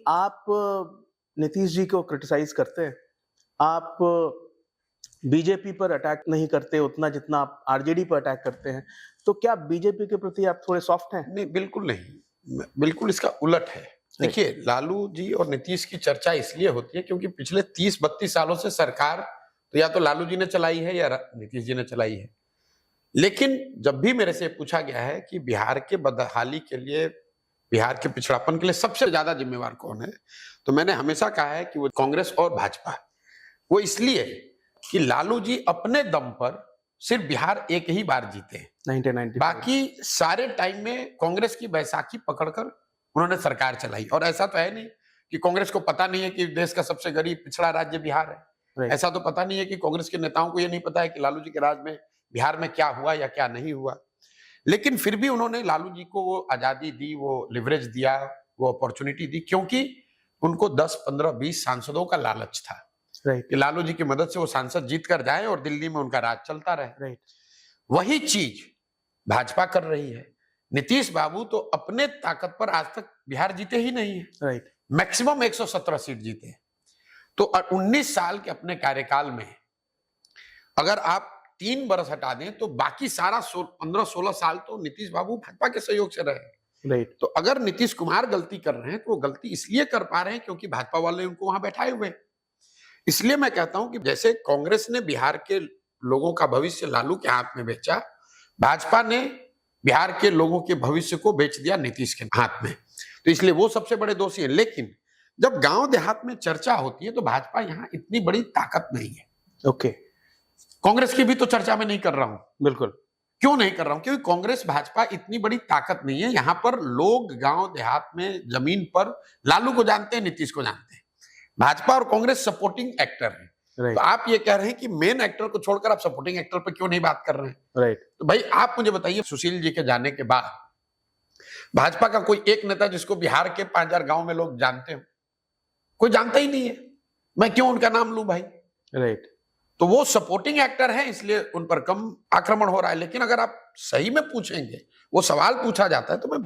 आप नीतीश जी को क्रिटिसाइज करते हैं, आप बीजेपी पर अटैक नहीं करते उतना जितना आप आरजेडी पर अटैक करते हैं, तो क्या बीजेपी के प्रति आप थोड़े सॉफ्ट हैं? नहीं, बिल्कुल नहीं। बिल्कुल इसका उलट है। देखिए, लालू जी और नीतीश की चर्चा इसलिए होती है क्योंकि पिछले 30-32 सालों से सरकार तो या तो लालू जी ने चलाई है या नीतीश जी ने चलाई है। लेकिन जब भी मेरे से पूछा गया है कि बिहार के बदहाली के लिए, बिहार के पिछड़ापन के लिए सबसे ज्यादा जिम्मेवार कौन है, तो मैंने हमेशा कहा है कि वो कांग्रेस और भाजपा। वो इसलिए कि लालू जी अपने दम पर सिर्फ बिहार एक ही बार जीते हैं, 1990 बाकी सारे टाइम में कांग्रेस की बैसाखी पकड़कर उन्होंने सरकार चलाई। और ऐसा तो है नहीं कि कांग्रेस को पता नहीं है कि देश का सबसे गरीब पिछड़ा राज्य बिहार है। ऐसा तो पता नहीं है कि कांग्रेस के नेताओं को यह नहीं पता है कि लालू जी के राज में बिहार में क्या हुआ या क्या नहीं हुआ। लेकिन फिर भी उन्होंने लालू जी को वो आजादी दी, वो लिवरेज दिया, वो अपॉर्चुनिटी दी, क्योंकि उनको 10, 15, 20 सांसदों का लालच था कि लालू जी की मदद से वो सांसद जीत कर जाए और दिल्ली में उनका राज चलता रहे। वही चीज भाजपा कर रही है। नीतीश बाबू तो अपने ताकत पर आज तक बिहार जीते ही नहीं है। मैक्सिमम 117 सीट जीते हैं। तो 19 साल के अपने कार्यकाल में अगर आप 3 बरस हटा दें तो बाकी सारा 15-16 साल तो नीतीश बाबू भाजपा के सहयोग से रहे। तो अगर नीतीश कुमार गलती कर रहे हैं तो वो गलती इसलिए कर पा रहे हैं क्योंकि भाजपा वाले उनको वहां बैठाए हुए। इसलिए मैं कहता हूं कि जैसे कांग्रेस ने बिहार के लोगों का भविष्य लालू के हाथ में बेचा, भाजपा ने बिहार के लोगों के भविष्य को बेच दिया नीतीश के हाथ में। तो इसलिए वो सबसे बड़े दोषी हैं। लेकिन जब गांव देहात में चर्चा होती है तो भाजपा यहां इतनी बड़ी ताकत नहीं है। ओके, कांग्रेस की भी तो चर्चा में नहीं कर रहा हूं। बिल्कुल। क्यों नहीं कर रहा हूं? क्योंकि कांग्रेस भाजपा इतनी बड़ी ताकत नहीं है। यहां पर लोग गांव देहात में जमीन पर लालू को जानते हैं, नीतीश को जानते हैं। भाजपा और कांग्रेस सपोर्टिंग एक्टर है। तो आप ये कह रहे हैं कि मेन एक्टर को छोड़कर आप सपोर्टिंग एक्टर पर क्यों नहीं बात कर रहे हैं? तो भाई आप मुझे बताइए, सुशील जी के जाने के बाद भाजपा का कोई एक नेता जिसको बिहार के 5000 गांव में लोग जानते हो? कोई जानता ही नहीं है। मैं क्यों उनका नाम लूं भाई? तो वो सपोर्टिंग एक्टर है, इसलिए उन पर कम आक्रमण हो रहा है। लेकिन अगर आप सही में पूछेंगे, वो सवाल पूछा जाता है तो मैं